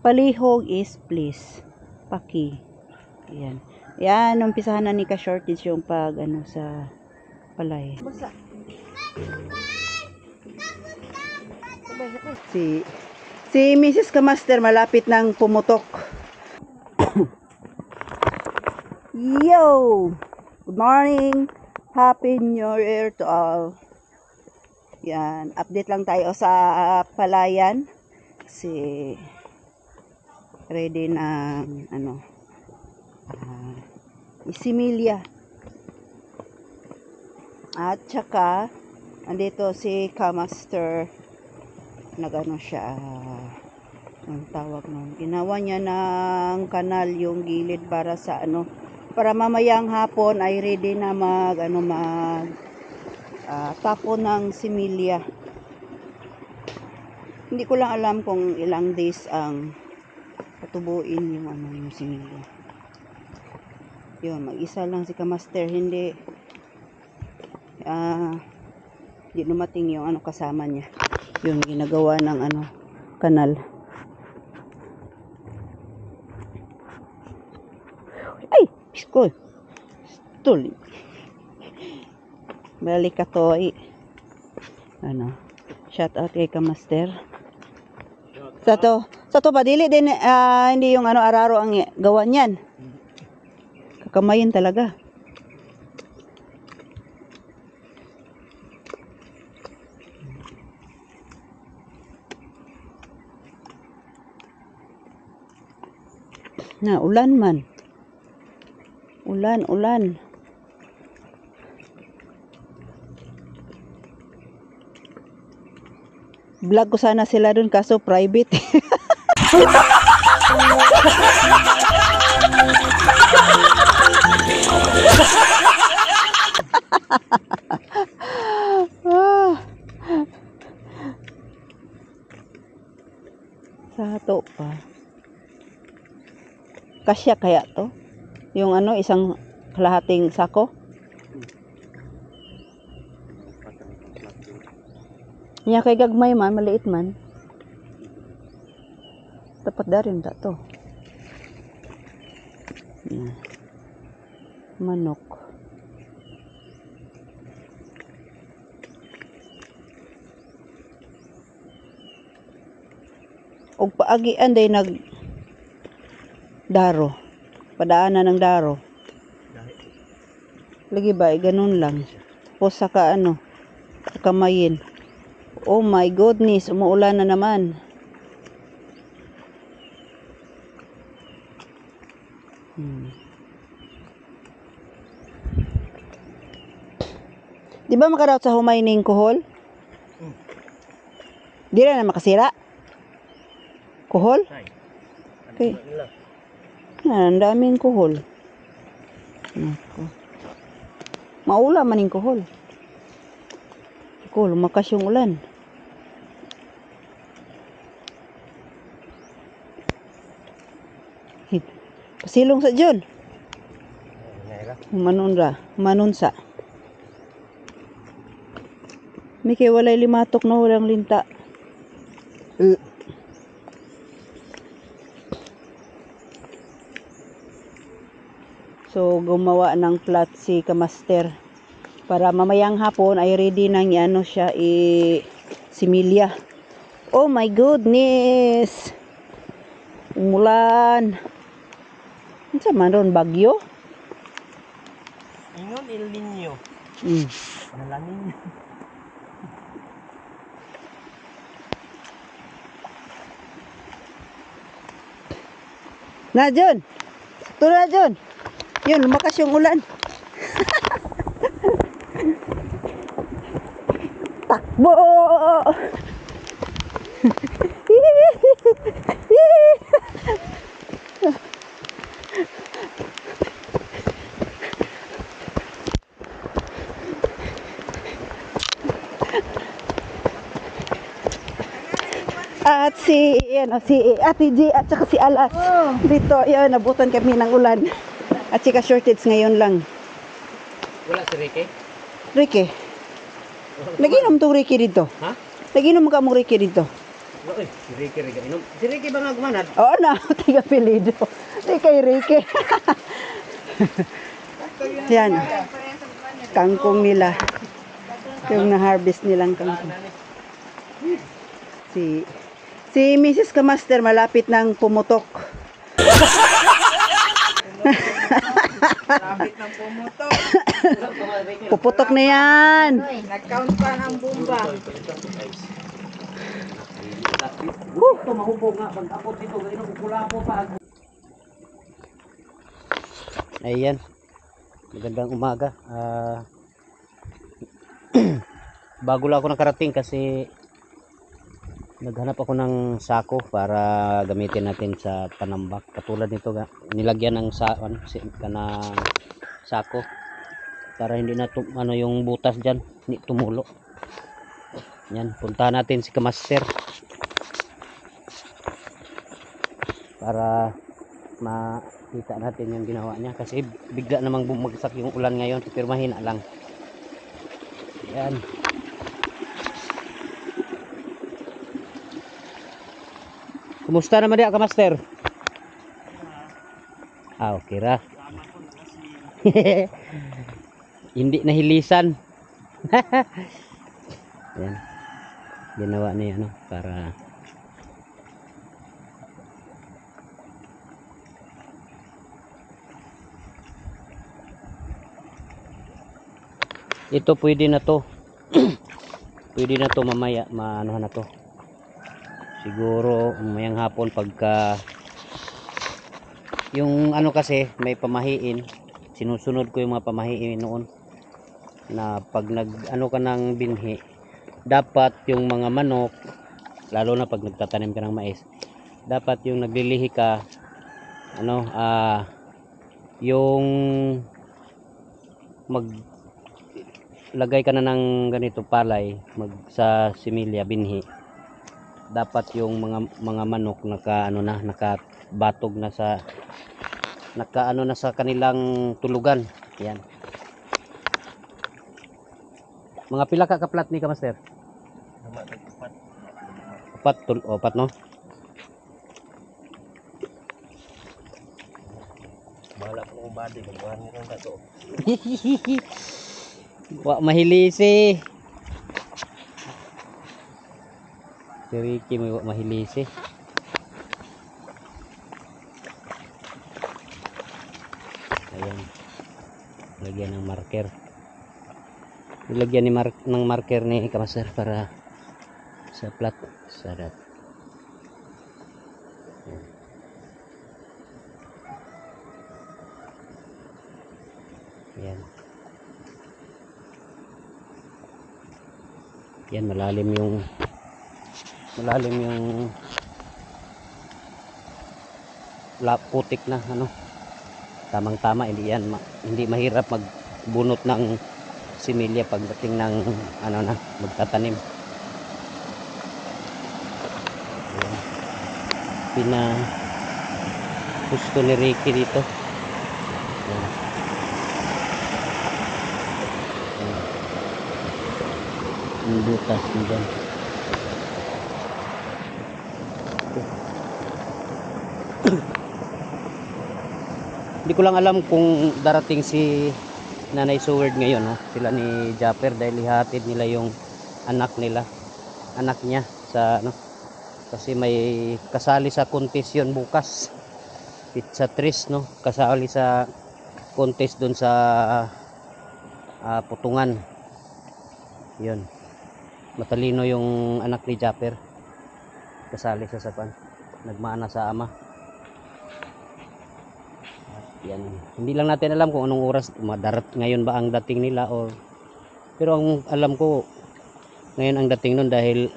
Palihog is please. Paki. Ayan. Yan, umpisahan na ni ka-shortage yung pag, sa palay. Si Mrs. Kamaster malapit ng pumutok. Yo! Good morning! Happy New Year to all. Yan, update lang tayo sa palayan. Kasi ready na isimilya. At saka andito si Kamaster, nagano siya, ang tawag nun, ginawa niya ng kanal yung gilid para sa para mamayang hapon ay ready na tapon ng similya. Hindi ko lang alam kung ilang days ang patubuin yung similya. Yun, mag-isa lang si Kamaster, hindi dumating yung kasama niya, yung ginagawa ng kanal. Ay, bisko tuli balik ka to shout out kay Kamaster. Sa to padili din, hindi yung araro ang gawa niyan, kakamayin talaga. Na ulan man, ulan vlog ko sana sila dun kaso private. Sato pa. Kasya kaya to? Yung isang kalahating sako? Nya kay gagmay man, maliit man. Dapat darin ta to. Manok. Og paagian day daro. Padaanan ng daro. Lagi ba, ganun lang. O saka sa kamayin. Oh my goodness, umuulan na naman. Di ba makaraot sa humay ning kuhol? Di na makasira? Kuhol? Okay. Ang daming kuhol. Maula man yung kuhol. Lumakas yung ulan. Pasilong sa John. Manunsa. May kay walay limatok na walang linta. So, gumawa ng plot si Kamaster para mamayang hapon ay ready nang siya similya. Oh my goodness! Umulan. Ano sa man ron, bagyo? Ingon El Niño. Nalanin. Na, John! Ito na, John! Yun, lumakas yung ulan. Takbo! At si Ate G at saka si Alas. Dito, yun, nabutan kami ng ulan. At sika shortage ngayon lang. Wala si Ricky? Ricky. Naginom tong Ricky dito. Ha? Naginom ka mo Ricky dito. Uy, si Ricky rin inom. Si Ricky ba nga gumanad? Oo na, tiga pilido. Di kay Ricky. Yan. Kangkong nila. Yung na-harvest nilang kangkong. Si Mrs. Kamaster malapit nang pumutok. Labit ng pumutok. Puputok na yan. Nag-count pa ng bomba. Ito mahubog nga. Pag ako dito, ganyan kukula po pa. Ayan. Magandang umaga. Bago lang ako nakarating kasi naghanap ako ng sako para gamitin natin sa panambak. Katulad nito, nilagyan ng sako para hindi na yung butas dyan, hindi tumulo. Yan, puntahan natin si Kamaster para makita natin yung ginawa niya kasi bigla namang bumagsak yung ulan ngayon pero mahina lang. Yan. Kumusta naman dia Kamaster? Okay ra. Hindi nahilisan. Yan. Ginawa niya no para ito pwede na to. Pwede na to mamaya, maano na to. Siguro mayang hapon pagka yung ano kasi may pamahiin, sinusunod ko yung mga pamahiin noon na pag nag ano ka ng binhi, dapat yung mga manok, lalo na pag nagtatanim ka ng mais, dapat yung naglilihi ka ano yung maglagay ka na ng ganito palay sa similya binhi, dapat yung mga manok nakabatog na sa sa kanilang tulugan. Yan. Mga pila ka kaplat ni Kamaster? Opat no? Bahala ko ng body, magbuhan nyo ng dato. Wa mahilisi. Si Ricky may wa mahilisi. Ayan. Lagyan ng marker. Ilagyan ng marker ni Kamaster para sa plat sarat. Ayan. Yan, malalim yung putik na ano, tamang tama, hindi mahirap magbunot ng similya pagdating ng ano na magtatanim. Ayan. Gusto ni Ricky dito. Ayan. Yung butas dyan. Hindi ko lang alam kung darating si Nanay Seward ngayon, no? Sila ni Japper dahil ihatid nila yung anak niya sa ano, kasi may kasali sa contest yun bukas, pizza trees, no? Kasali sa contest dun sa Putungan. Yun, matalino yung anak ni Japper, kasali sa sapan, nagmana sa ama. Yan. Hindi lang natin alam kung anong oras ngayon ba ang dating nila pero ang alam ko ngayon ang dating nun dahil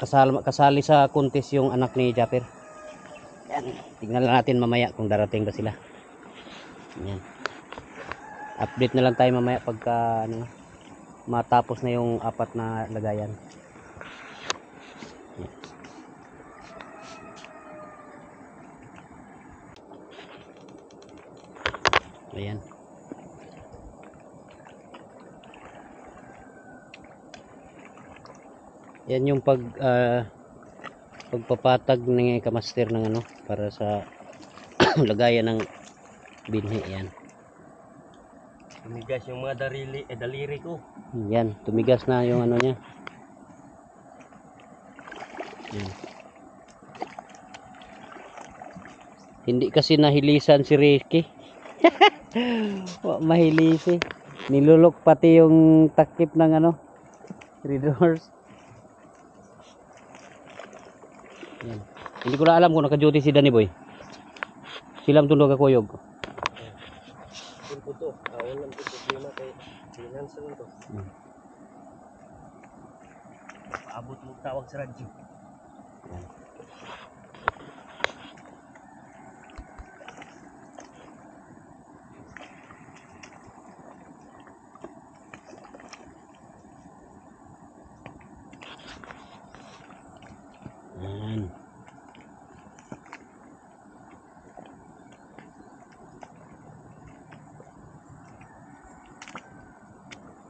kasali sa contest yung anak ni Japper. Yan. Tingnan lang natin mamaya kung darating ba sila. Yan. Update na lang tayo mamaya pagka matapos na yung 4 na lagayan. Ayan. Yan yung pagpapatag ng kamaster ng ano para sa lagayan ng binhi yan. Tumigas yung mga daliri ko. Yan, tumigas na yung ano niya. Yan. Hindi kasi nahilisan si Ricky. Mahilisi. Nilulok pati yung takip ng ano, readers. Yan. Hindi ko na alam kung naka-duty si Danny Boy. Silang tundog ako yog. Yung puto. Walang problema kay finance lang to. Paabot mo tawag sa radyo. Yan.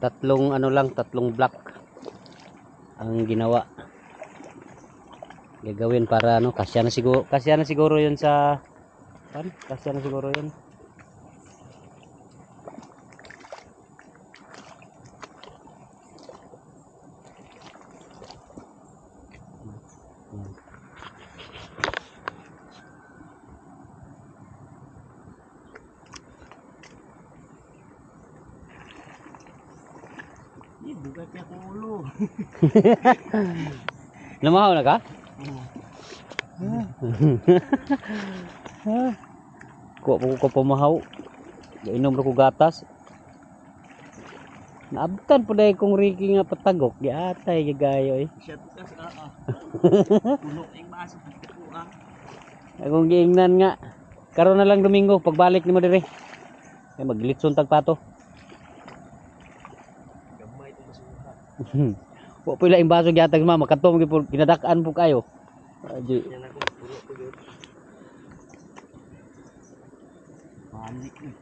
Tatlong block ang ginawa. Gagawin para ano, kasya na siguro 'yun sa kasya na siguro 'yun. Bugat niya ko ulo. Namahaw na ka? Ko ko pamahaw. Inom ra ko gatas. Naabtan po dahil kong Ricky nga patagok. Giatay gigayo eh. Siya tukas Puno yung baso ko Akong giingnan nga. Karon na lang Domingo pagbalik nimo dire. Kay maglitson tag pato. gamay itong masuha. Wa pila yung baso giatag mama katong ginadak-an po kayo. Aji. Yan ako puno ko yun. Panik eh.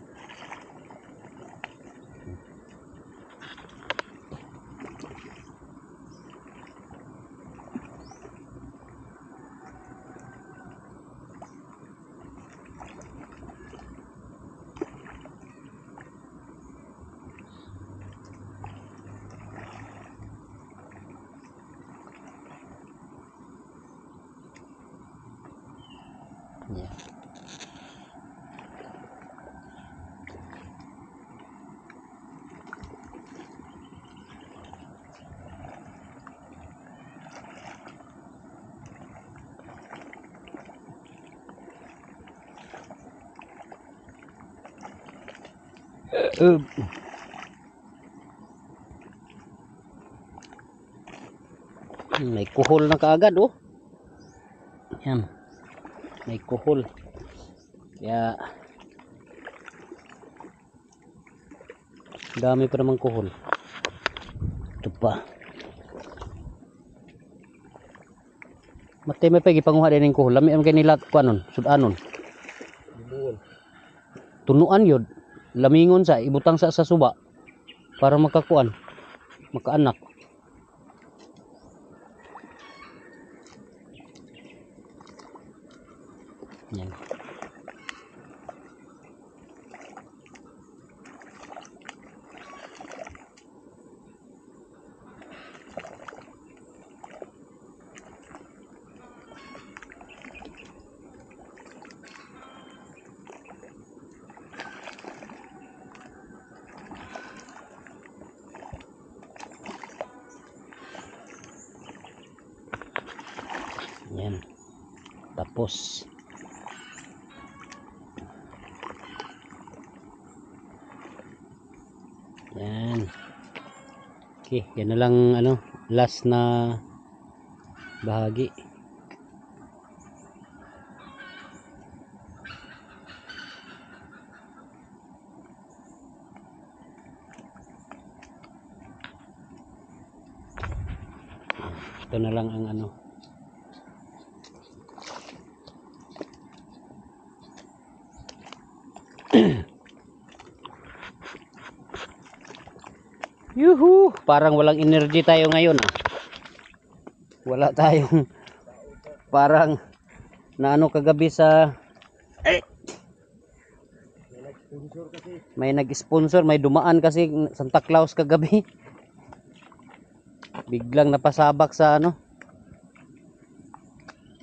Yeah. May kuhol na kaagad oh. Yan. May kuhol. Kaya dami pa namang kuhol. Ito pa. Matay may pagi panguha din ng kuhol. Lami ang kanila kuanon, sudanon. Libuon. Tunuan yun. Lamingon sa ibutang sa suba para makakuan, makaanak. Yan. Yan. Tapos yan. Okay, yan na lang ano, last na bahagi. Ito na lang ang ano. Yuhu, parang walang energy tayo ngayon ah. Wala tayong parang na ano kagabi sa may nag-sponsor, may dumaan kasi Santa Claus kagabi. Biglang napasabak sa ano.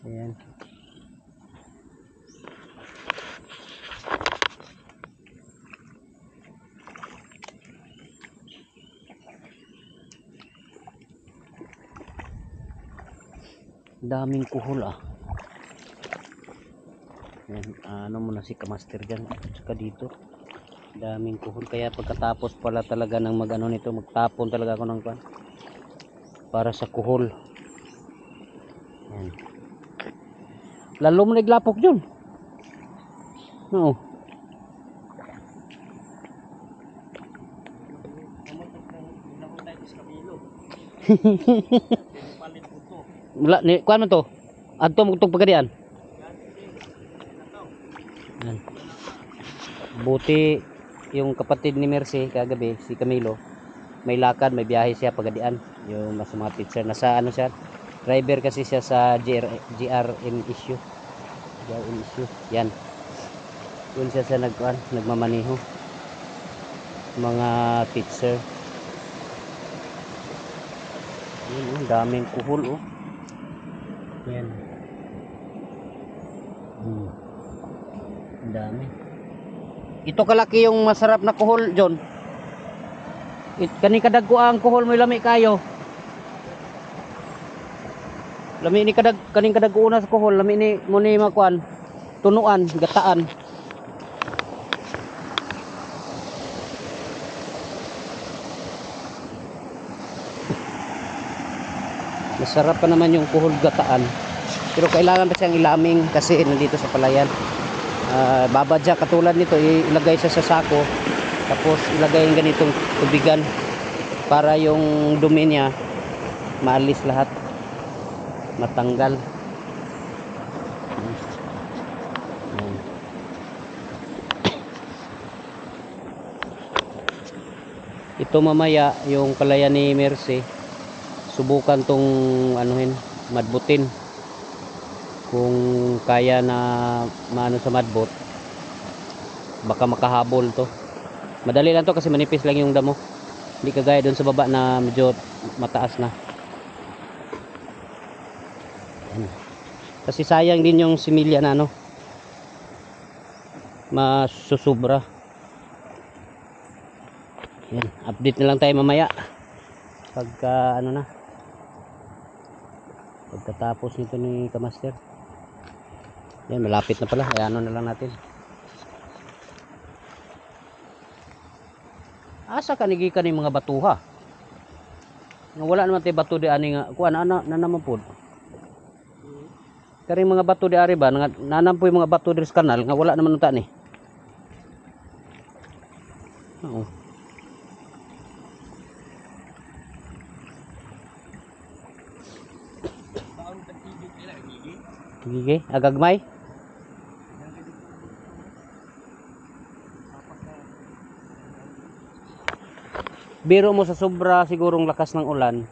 Ayan. Daming kuhol ah. Ayan, ano muna si Kamaster dyan. Saka dito. Daming kuhol. Kaya pagkatapos pala talaga ng mag ano nito, magtapon talaga ako ng kwan. Para sa kuhol. Ayan. Lalo mo naglapok dyan. Oo. Wala ni kuan man to. Adto mo tong pagadian. Yan. Buti yung kapatid ni Mercy kagabi si Camilo may lakad, may biyahe siya pagadian. Yung nasa mga teacher nasa ano siya. Driver kasi siya sa GRM issue. GRM issue. Yan. Yun siya sa nagmamaniho. Mga teacher. Yun, daming kuhol oh. Yan. Ang dami. Ito kalaki yung masarap na kuhol, John. Kani kadagko ang kuhol mo lami kayo. Lami ni kaning kadagko na sa kuhol, lami ni mo ni makuan. Tunuan, gataan. Masarap pa naman yung kuhol gataan. Pero kailangan pa siyang ilaming kasi nandito sa palayan. Babadya katulad nito, ilagay siya sa sako. Tapos ilagay yung ganitong tubigan para yung dumi niya maalis lahat. Matanggal. Ito mamaya yung palayan ni Mercy. Subukan tong anuhin, madbutin. Kung kaya na maano sa madbot, baka makahabol to. Madali lang to kasi manipis lang yung damo. Hindi kagaya doon sa baba na medyo mataas na. Kasi sayang din yung similya na ano, masusubra. Yan, update na lang tayo mamaya. Pagka ano na, pagkatapos nito ni Kamaster. Yan, malapit na pala. Ay ano na lang natin. Asa kanigi ka ni mga batuha? Wala naman tayo bato di ani nga. Kuan ana na naman pod. Kari mga bato di ari ba nanampoy mga bato di sa kanal nga wala naman unta ni. Oo. Gigi, agagmay. Biro mo sa sobra sigurong lakas ng ulan.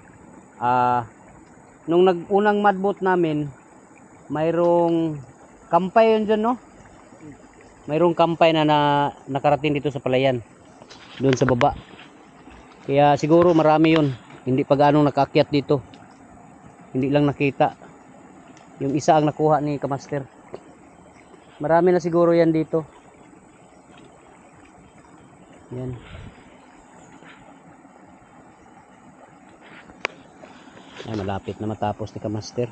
Nung unang madbot namin, mayroong kampay yun dyan, no? Mayroong kampay na nakarating dito sa palayan. Doon sa baba. Kaya siguro marami yun. Hindi pa gaano nakaakyat dito. Hindi lang nakita. Yung isa ang nakuha ni Kamaster. Marami na siguro yan dito. Yan. Ay, malapit na matapos ni Kamaster.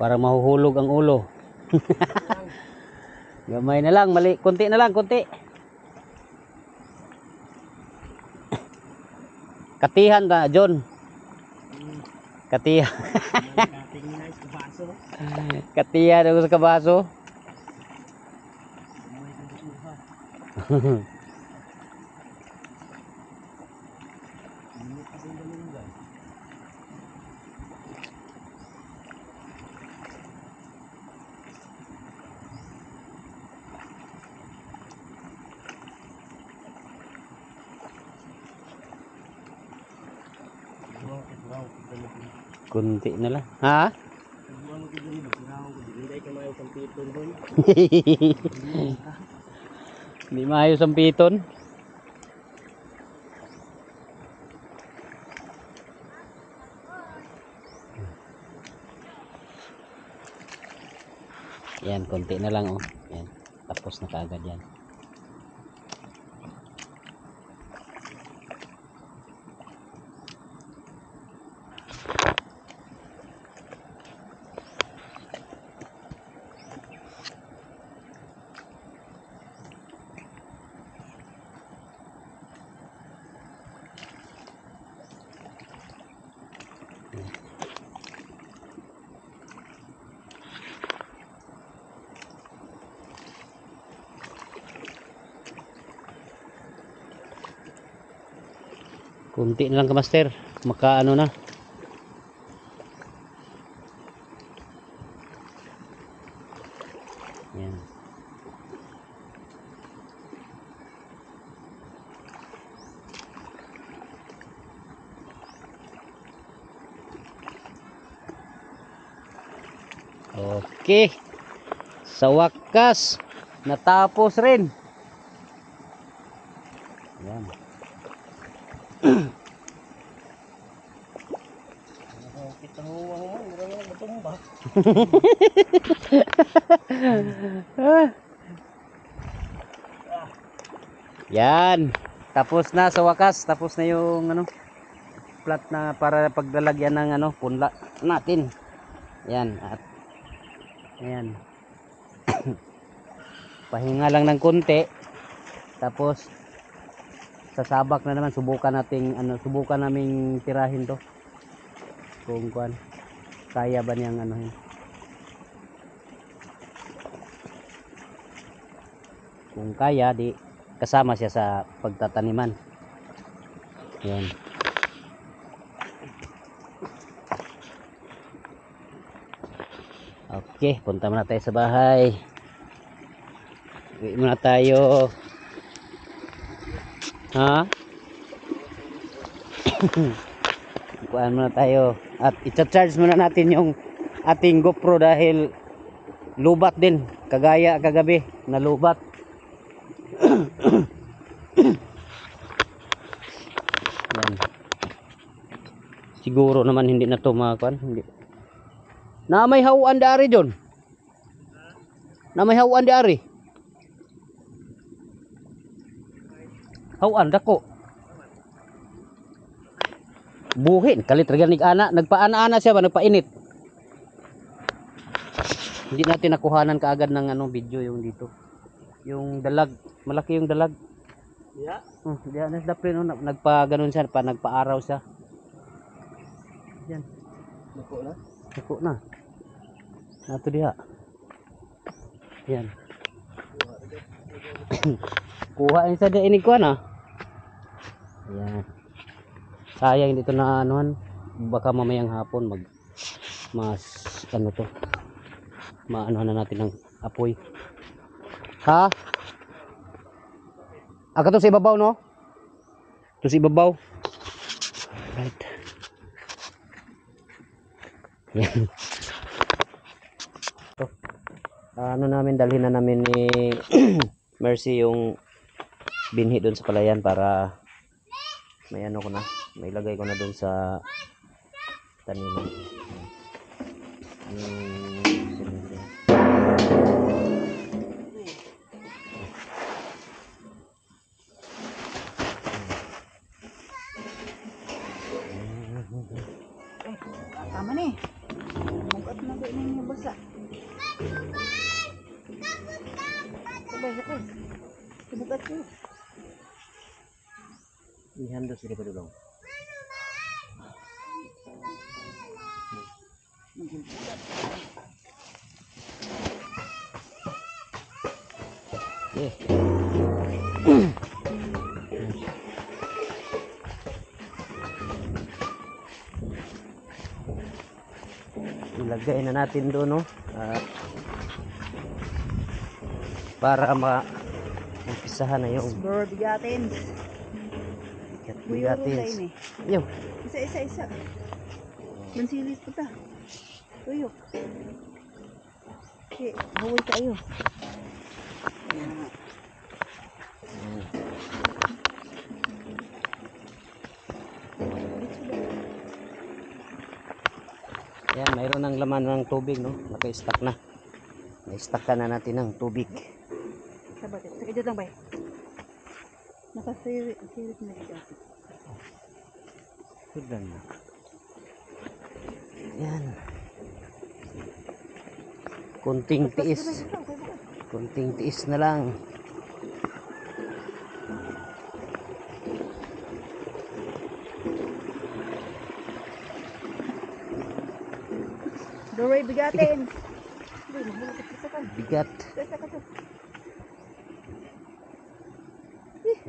Para mahuhulog ang ulo. Gamay na lang, mali, konti na lang, konti. Katihan na, John. Katihan. Kating nice baso. Katihan ako sa kabaso. May kabuha. Minit pa din dalungan. Wow, Kunti na lang. Ha? ano ko din basiraw ko din. Hindi ka mayo computer doon. Hindi maayos ang piton. Yan, konti na lang oh. Yan, tapos na kaagad yan. Kunti na lang ka master, makaano na. Yan. Okay. Sa wakas natapos rin. Yan. Kita mo ang murang matumba. Yan. Tapos na sa wakas, tapos na yung ano plat na para paglalagyan ng ano punla natin. Yan at ayan. Pahinga lang ng konti. Tapos sasabak na naman, subukan naming tirahin to. Kung kuan kaya ba niyang ano yun. Kung kaya di kasama siya sa pagtataniman. Yan. Okay, punta muna tayo sa bahay. Uwi muna tayo. Ha? Kuhaan muna tayo. At i-charge muna natin yung ating GoPro dahil lubat din. Kagaya kagabi na lubat. Yan. Siguro naman hindi na to makakuan. Hindi. Na may hawaan dari John. Na may hawaan dari. Hawaan dako. Buhin kalit reganig ana, nagpaana-ana siya ba, nagpainit. Hindi natin nakuhanan kaagad ng ano video yung dito. Yung dalag, malaki yung dalag. Ya. Diyan na dapre no, nagpa-ganon siya, nagpa-araw siya. Diyan. Nako na. Dako na. Nato diha. Yan. Kuha ini sa inig ko na. Ayan. Sayang dito na anuhan. Baka mamayang hapon mas ano to. Maanuhan na natin ng apoy. Ha? Aga to sa ibabaw no? To sa ibabaw. Right. Yan. To. Ano namin, dalhin na namin ni Mercy yung binhi doon sa palayan para may ano ko na, may lagay ko na doon sa taniman. Tama ni. Mugat na ba ninyo basa? Sabay. Mugat ko. Ihan do sila pa dulong. Okay. Ilagay na natin doon, no? Para umpisahan na yung Bro, bigatin. Buyurong bigatin. tayo eh. Yo. Isa. Mansilis pa ta. Tuyok. Okay, huwag kayo. Yan, mayroon ng laman ng tubig, no? Naka-stack na. Na-stack na natin ng tubig. Sabat, sakit lang ba? Nakasirit na bigatin. Sudan na. Yan. Kunting tiis. Kunting tiis na lang. Doray, bigatin. Bigat.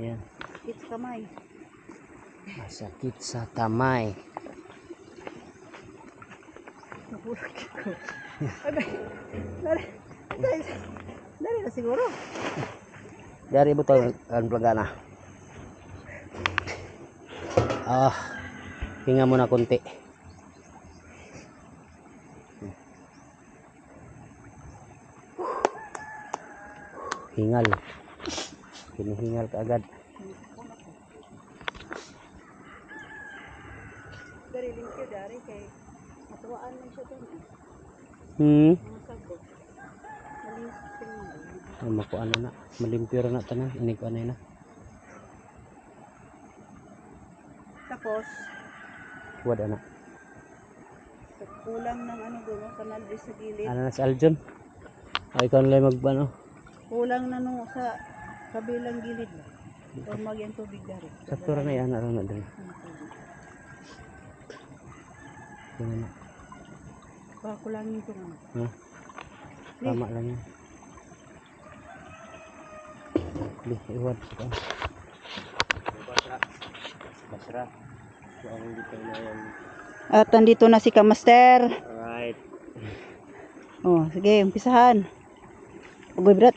Yan. It's kamay. Masakit sa kamay. Nahulog ko. Agay. Dari na siguro. Dari mo ito ang plagana. Hinga muna konti. Hingal. Hinihingal ka agad. Dari linkyo dari kay matuwaan man siya doon. Mga sabog. Malinis siya nga. Makuha na. Malimpyo na tanan. Ini ko na. Tapos, Wala na. kulang ng ano doon, kanal din sa gilid. Ano na si Aljon? Ikaw na lang magbano. Kulang na nung sa kabilang gilid ba? O magyan tubig dari. Sa tura na yan. Ano na din. Yan na. Baka kulangin ito nga. Ha? Tama lang yan. Iwan. Basra. So, ang dito na yan. At nandito na si Kamaster. Alright. Oh, sige, umpisahan. Ugoy, brat.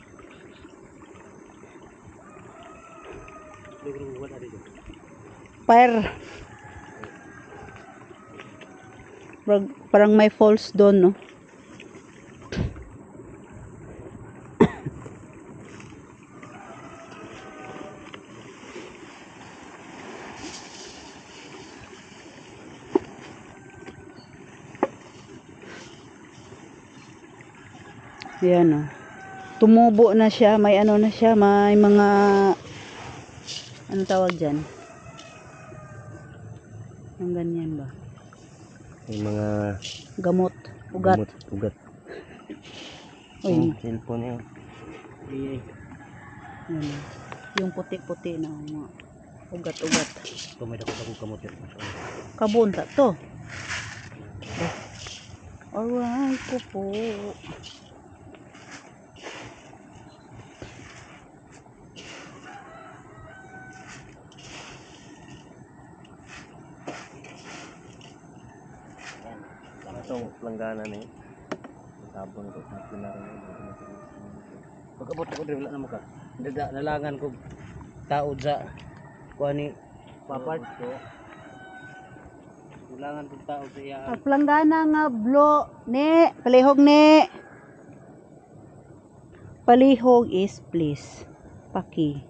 Fire. Parang may falls doon, no? Ayan, no? Tumubo na siya, may ano na siya, may mga ano tawag dyan? Ang ganyan ba? Yung mga Gamot, ugat. ugat. Uy, Cellphone yun. yun. Yung puti-puti na mga ugat-ugat. Kumay ako sa kamot yun. Kabunta to. Alright po po. Itong planggana na yun. Sabon ko sa pinarin yun. Pagkabot ko rin wala na maka. Nalangan ko taod sa kuha ni Papart. Nalangan ko taod sa iya. Planggana nga blo ne, palihog ne. Palihog is please. Paki.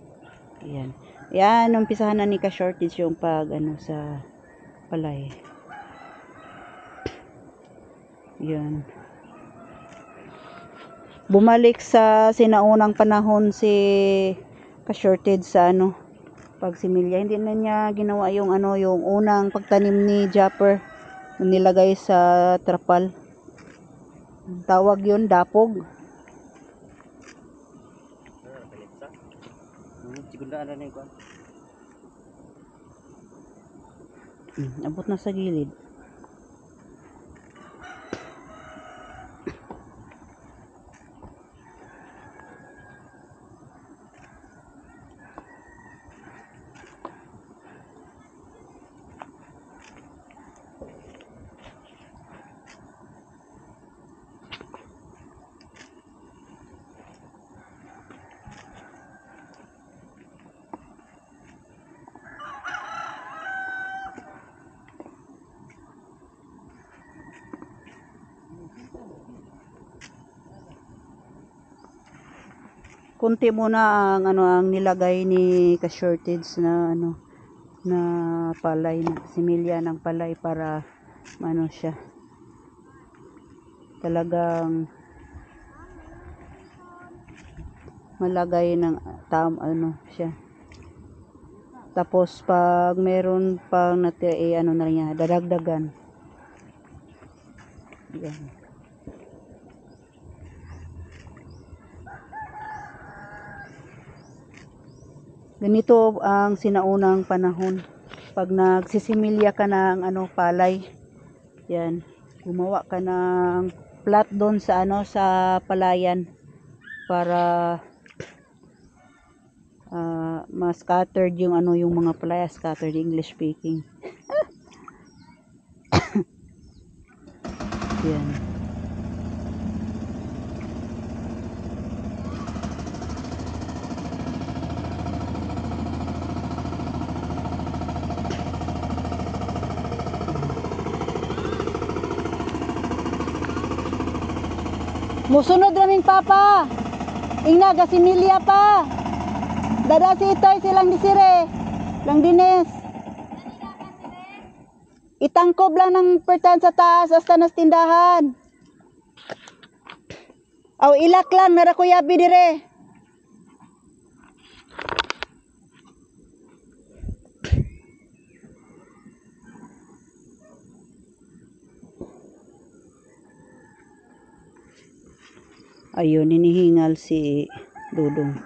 Ayan. Yan, umpisahan na ni ka shortage yung pag ano sa palay. Yan. Bumalik sa sinaunang panahon si ka-shorted sa ano pagsimilya. Hindi na niya ginawa yung ano yung unang pagtanim ni Japper na nilagay sa trapal. Tawag yun dapog. Sigundaan na yung kuha. Abot na sa gilid. Kunti muna ang ano ang nilagay ni ka-shortage na ano na palay na similya ng palay para ano siya. Talagang malagay ng ano siya. Tapos pag meron pang natira ano na niya, dadagdagan. Yan. Ganito ang sinaunang panahon. Pag nagsisimilya ka ng ano palay, yan, gumawa ka ng plat doon sa ano sa palayan para mas scattered yung ano yung mga palaya, scattered English speaking. Yan. Musunod raming papa. Ingna gasimilya pa. Dada si Itoy silang disire. Lang dines. Itangkob lang ng pertan sa taas hasta nas tindahan. Aw ilak lang nara kuyabi dire. Ayun, hinihingal si Dudong.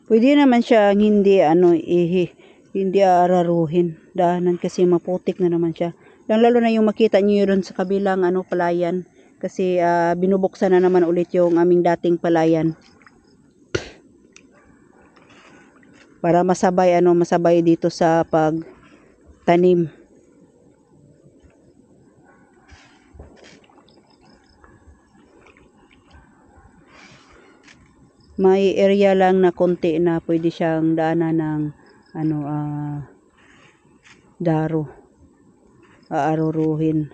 Pwede naman siya hindi ano hindi araruhin. Dahanan kasi maputik na naman siya. Lalo na yung makita niyo doon sa kabilang ano palayan kasi binubuksan na naman ulit yung aming dating palayan. Para masabay dito sa pagtanim. May area lang na konti na pwede siyang daanan ng daro. Aaruruhin.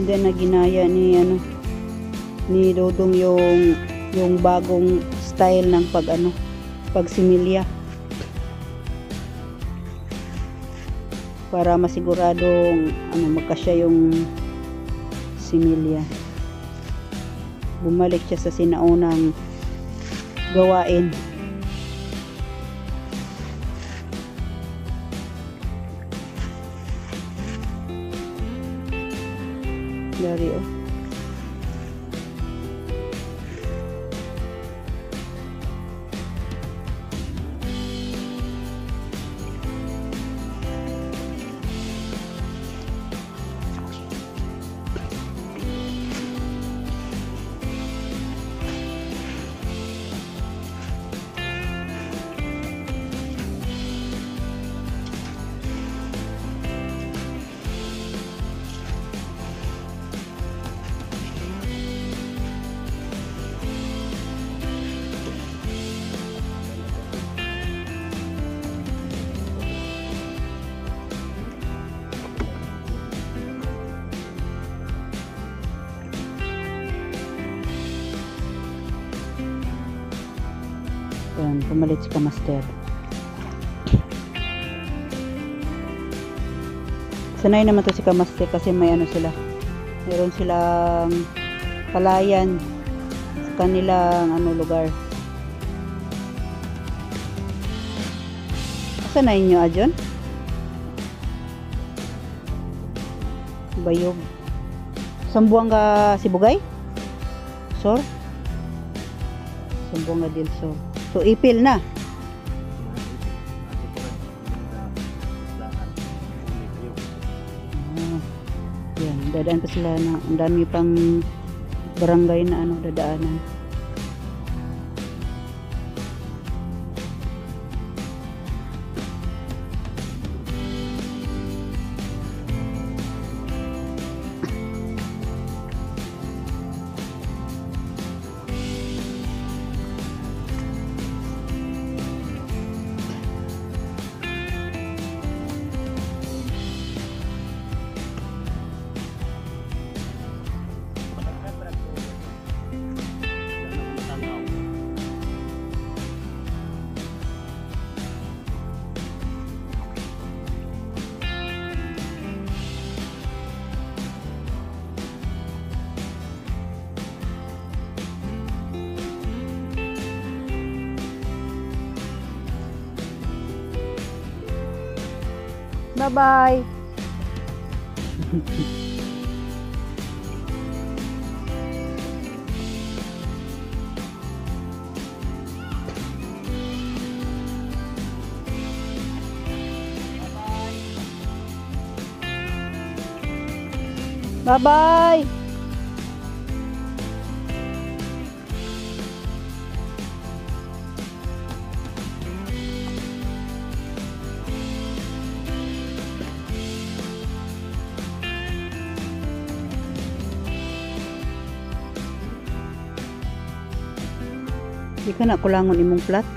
Hindi na ginaya ni Dodong yung bagong style ng pagsimilya. Para masiguradong magkasya yung similya. Bumalik siya sa sinaunang gawain. Dari oh. Ayan, pumalit si Kamaster. Sanay naman to si Kamaster kasi may sila. Meron silang palayan sa kanilang lugar. Sanay nyo, Ajon? Bayog. Sambuanga Sibugay? Sor? Sambuanga del Sur. So, Ipil na. Ah, yan, dadaan pa sila na ang dami pang barangay na ano dadaanan. Bye-bye. Bye-bye. Di ka na kulangon imong plat.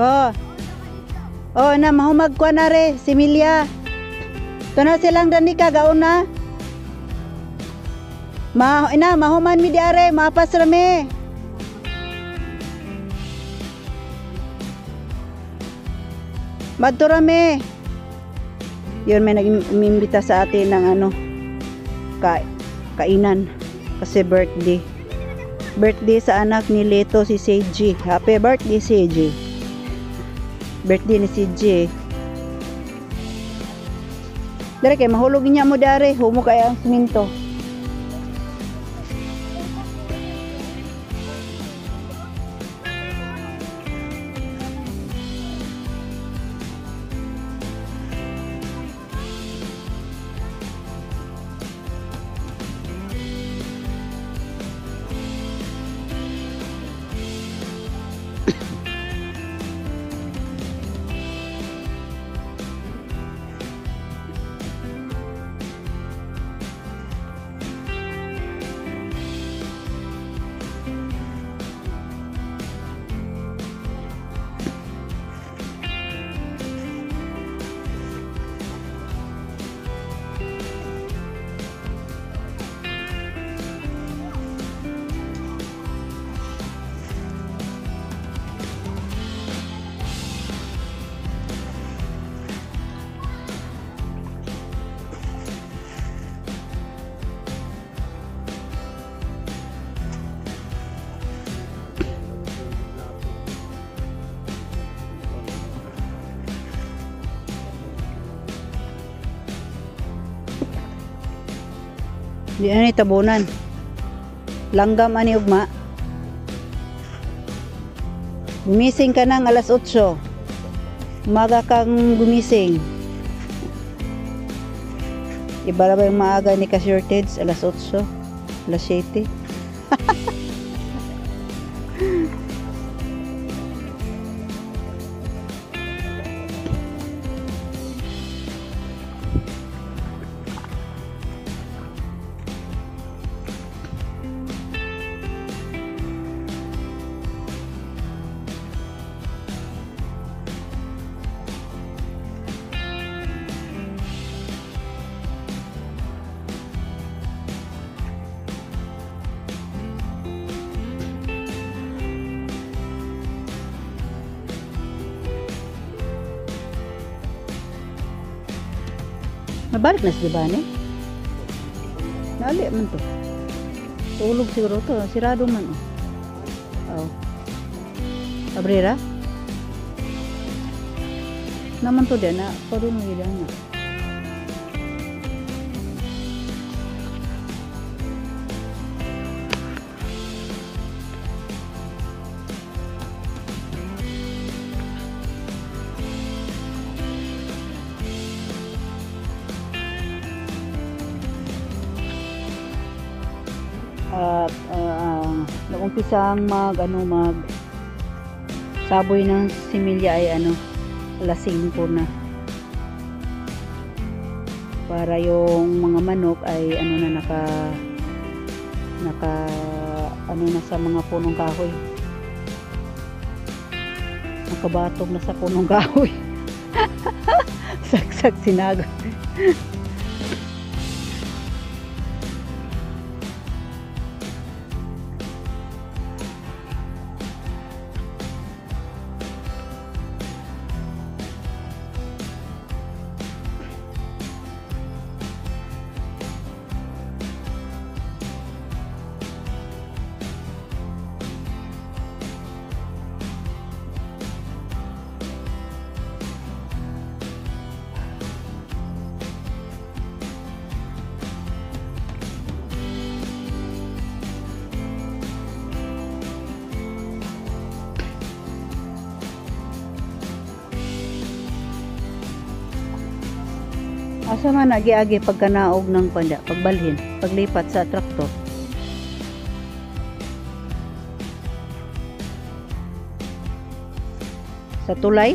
Oh. Oh, na mahumag ko na re, si Milya. Ito na silang danika, gaon na. Mahuman mi di are, mapas rame. Madto rame. Yun, may nag-imbita sa atin ng ano, kainan. Kasi birthday. Birthday sa anak ni Leto, si Seiji. Happy birthday, Seiji. Birthday ni CJ. Dari kay mahulog niya mo dari, humo kaya ang siminto. Di na ni tabunan. Langgam ani ugma. Gumising ka ng alas 8. Umaga kang gumising. Iba na ba yung maaga ni Ka-Shortage? Alas 8, alas 7. Mabalik na si Dibane. Nali man to. Tulog siguro to. Sirado man. Oh. Cabrera? Naman to din na. Parang nila na. At naumpisang mag saboy ng similya ay alas 5 na para yung mga manok ay naka na sa mga punong kahoy, nakabatog na sa punong kahoy. Saksak sinagot. Asa man agi-agi pagkanaog ng pagbalhin, paglipat sa traktor. Sa tulay.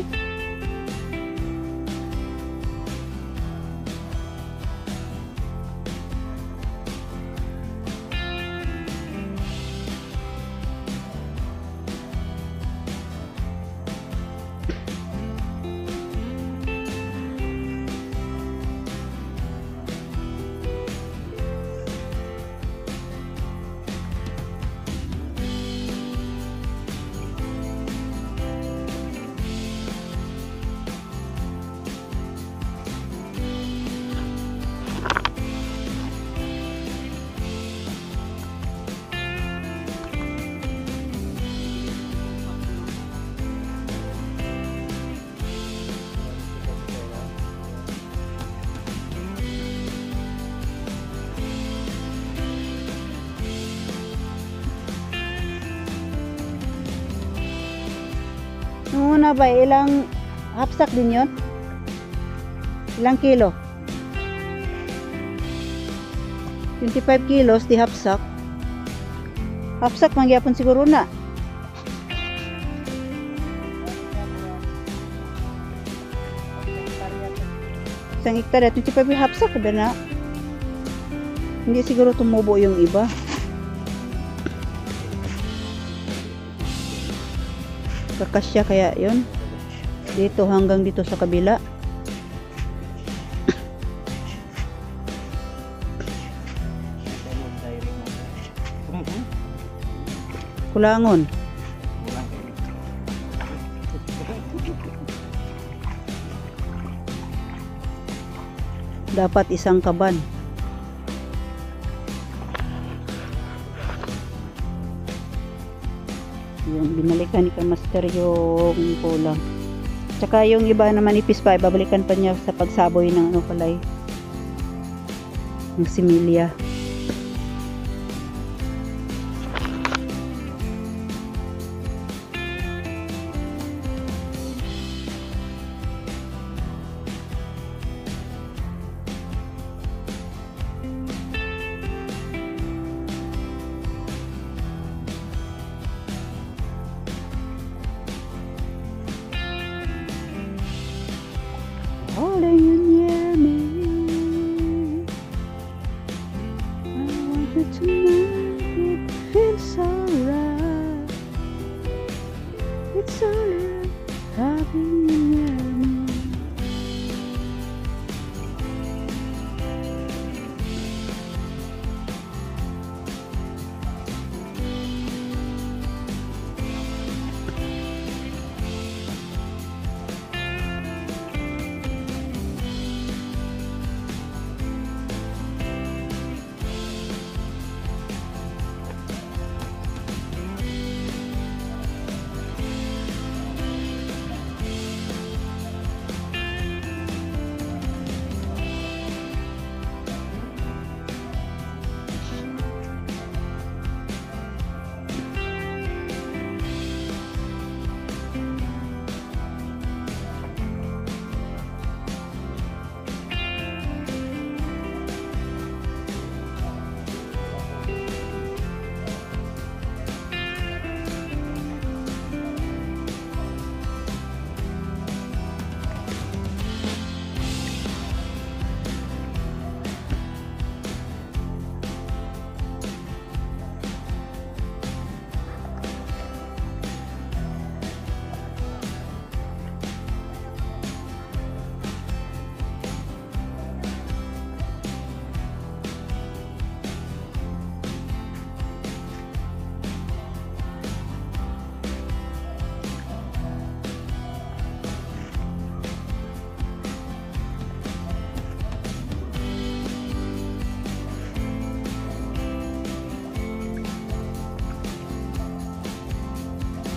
Nung una ba, ilang hapsak din yun? Ilang kilo? 25 kilos di hapsak. Hapsak mangyapon siguro na. Isang hektarya, 25 hapsak ba na? Hindi siguro tumubo yung iba. Kakasya kaya yun dito hanggang dito sa kabila. Kulangon. Dapat isang kaban. Yung binalikan ni Master yung kulang. Tsaka yung iba na manipis pa, babalikan pa niya sa pagsaboy ng palay. Yung similya. calling you near me. I want you to know it feels alright. It's alright having you near me.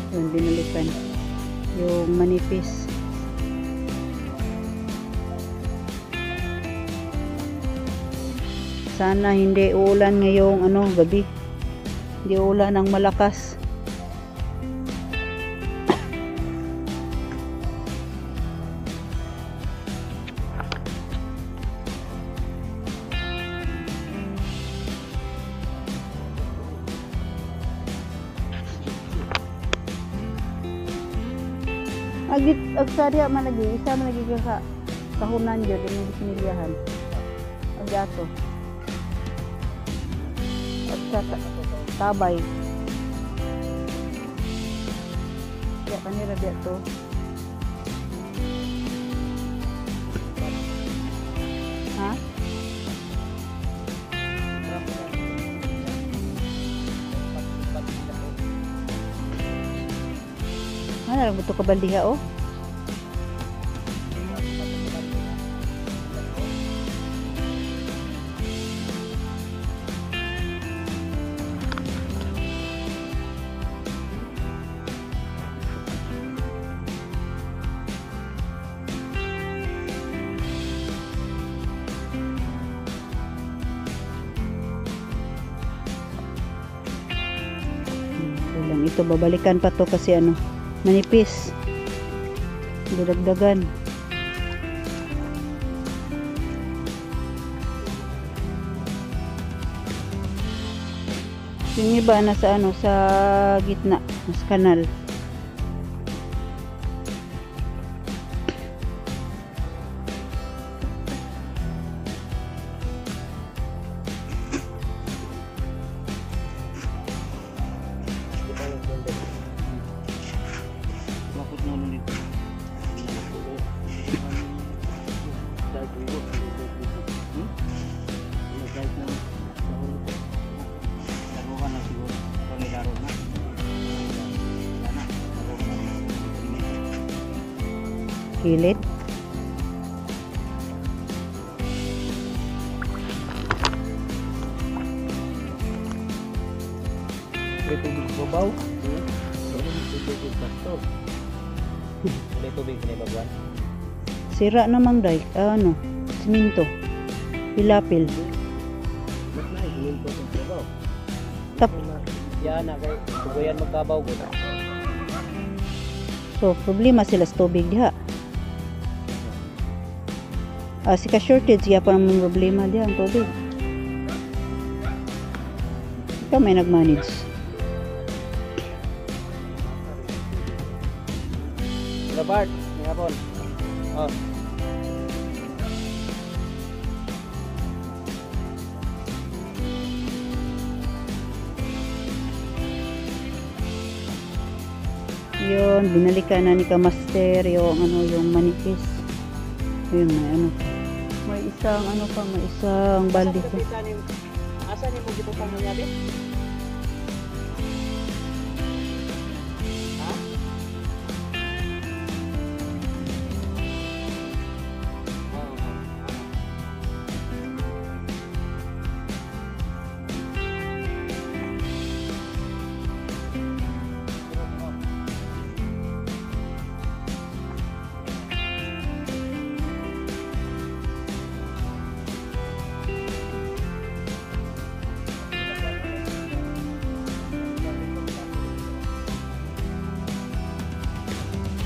Yun, binalikan yung manipis. Sana hindi uulan ngayong gabi. Hindi uulan ng malakas. Agsadya man lagi, isa man lagi ka kahunan jud yung sinilyahan. Agyato. At sa tabay. Ya kanira dia to. Ha? Ano lang buto ka baldiha oh? Ito babalikan pa to kasi manipis, didagdagan. Yung iba na sa sa gitna sa kanal. Kilid. May tubig babaw. May tubig pastor. May tubig pinibagwan. Sira namang day, siminto. Pilapil. Mas na hininto sa babaw. Tap. Yan na kay tuguyan magkabaw ko. So, problema sila sa tubig diha. Sika shortage ya pa naman problema diha ang tubig. Ikaw may nag-manage. Robert, ngapon. Oh. Ngayon, binalikan na ni Kamaster yung ano, yung manipis. Ayun, may ano. May isang ano pa, may isang balde pa. Asa ni mo dito pang manyabi? Ha?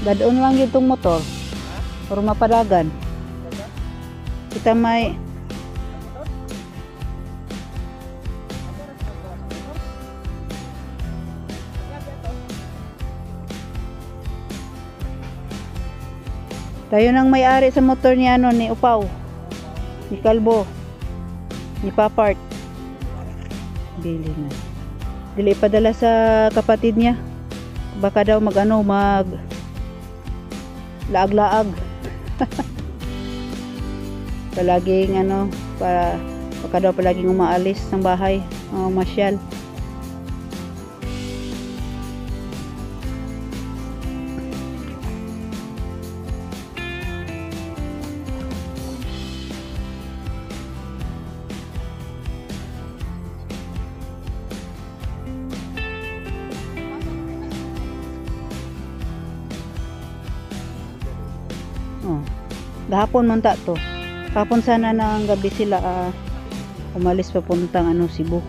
Dadon lang itong motor. Para mapadagan. Kita may tayo nang may-ari sa motor ni ano, ni Upaw, ni Kalbo, ni Papart. Bili na. Dili padala sa kapatid niya. Baka daw mag laag-laag. Palaging ano, para baka daw palaging umaalis ng bahay, masyal. Oh. Gahapon man ta to. Kapon sana ng gabi sila umalis papuntang ano, Cebu.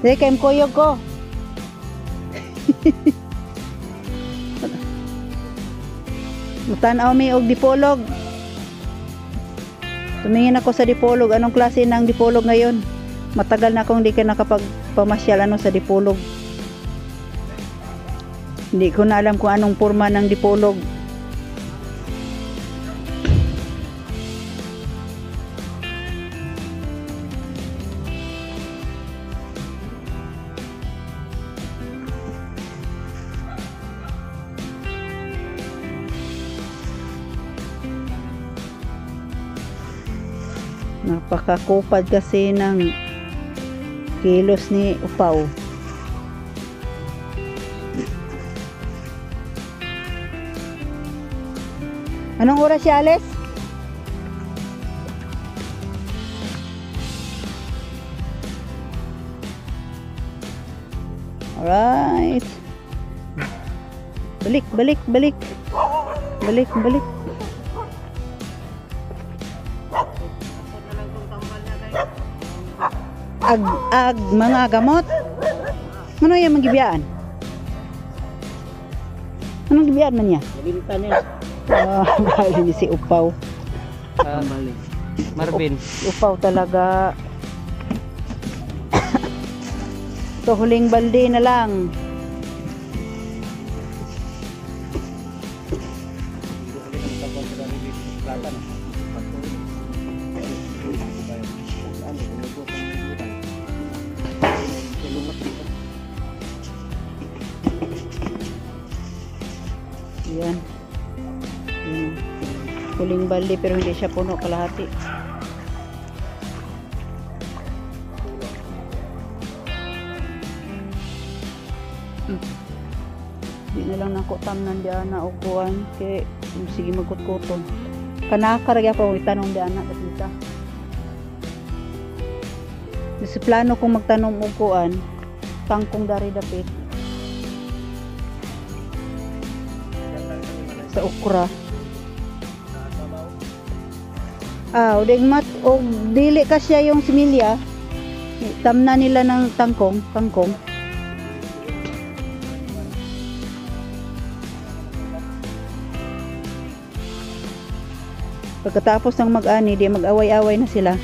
Dili kay kuyog ko. Mutanaw mi og dipolog. Tumingin ako sa dipolog. Anong klase ng dipolog ngayon? Matagal na akong di ka nakapagpamasyal ano sa dipolog. Hindi ko na alam kung anong porma ng dipolog. Napakakupad kasi ng kilos ni Upaw. Anong oras siya alis? Alright. Balik. Mga gamot. Ano yung magibiyaan? Anong gibiyaan man niya? Nabinta niya. Bali ni si Upaw. Marvin. Upaw talaga. So huling balde na lang. Yan. Huling balde pero hindi siya puno kalahati. Di na lang nakutam ng diana o kuwan kay sige magkutkuton. Kanakarga pa itanong diana katita. Sa plano kong magtanong og kuan tangkong dari dapit. Sa okra. Udeng mat o dili ka siya yung similya. Tamna nila ng kangkong. Pagkatapos ng mag-ani, di mag-away-away na sila.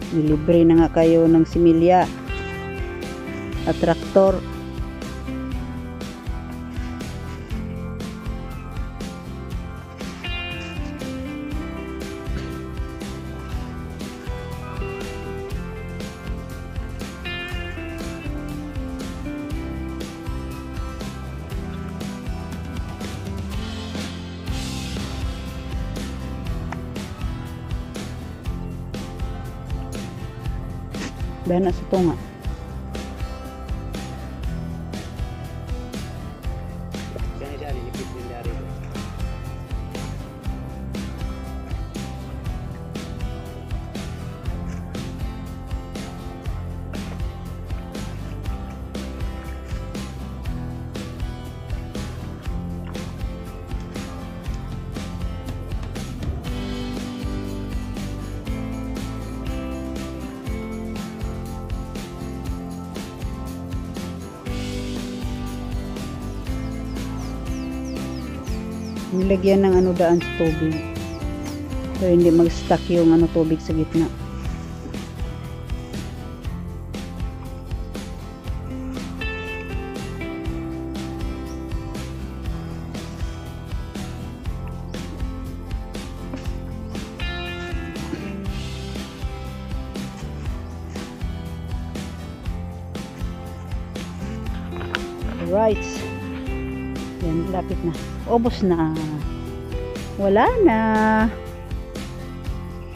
Nilibre na nga kayo ng similya at traktor. Dana sa tunga. Yan siya, nilipit din dari. Nilagyan ng ano daan sa tubig. So hindi mag-stuck yung ano tubig sa gitna. Right. Yan, lapit na. Ubos na. Wala na.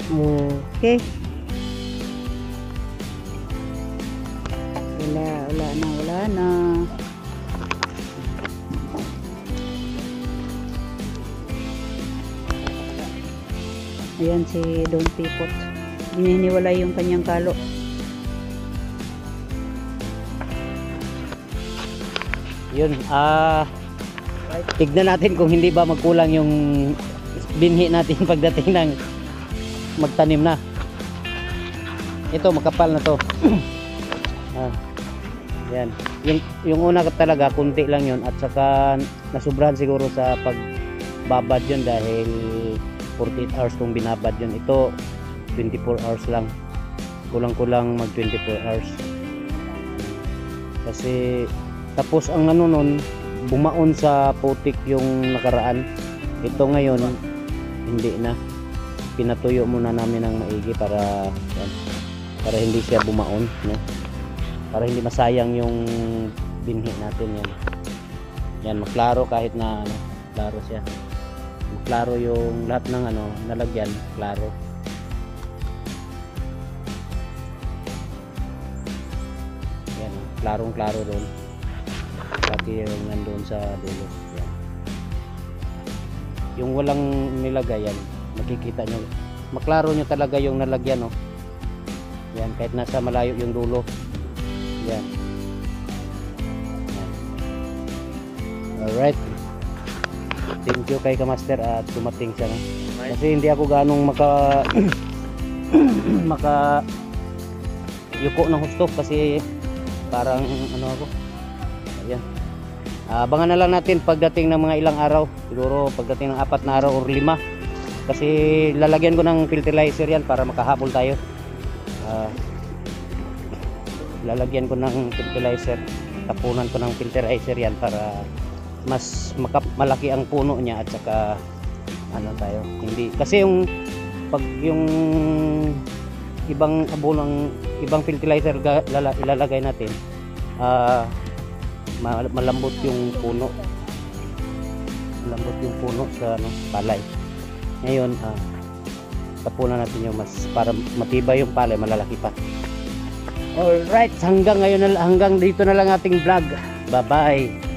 Okay. Wala na. Ayan si Don Pipot. Gininiwala yung kanyang kalo. Yun, tignan natin kung hindi ba magkulang yung binhi natin pagdating ng magtanim na. Ito, makapal na to. Yan. Yung una talaga, kunti lang yun at saka nasubrahan siguro sa pagbabad yun dahil 48 hours kung binabad yun. Ito, 24 hours lang. Kulang-kulang mag 24 hours. Kasi tapos ang ano nun, bumaon sa putik yung nakaraan. Ito ngayon, hindi na. Pinatuyo muna namin ng maigi para hindi siya bumaon, no? Para hindi masayang yung binhi natin yan. Yan, maklaro kahit na ano, klaro siya. Maklaro yung lahat ng ano, nalagyan, klaro. Yan, klarong-klaro doon. Pati yung nandun sa dulo. Yan. Yung walang nilagay yan, makikita nyo. Maklaro nyo talaga yung nalagyan, no? Yan, kahit nasa malayo yung dulo. Yan. Yan. Alright. Thank you kay Kamaster at dumating siya, no? Kasi hindi ako ganong maka yuko ng husto kasi parang ano ako. Ayan. Abangan na lang natin pagdating ng mga ilang araw. Siguro pagdating ng 4 na araw o 5. Kasi lalagyan ko ng fertilizer yan para makahabol tayo. Lalagyan ko ng fertilizer. Tapunan ko ng fertilizer yan para mas malaki ang puno niya at saka ano tayo. Hindi kasi yung yung ibang abono, ibang fertilizer ilalagay natin. Malambot yung puno. Malambot yung puno sa ano, palay. Ngayon, tapunan natin yung mas para matibay yung palay, malalaki pa. Alright, hanggang dito na lang ating vlog. Bye-bye.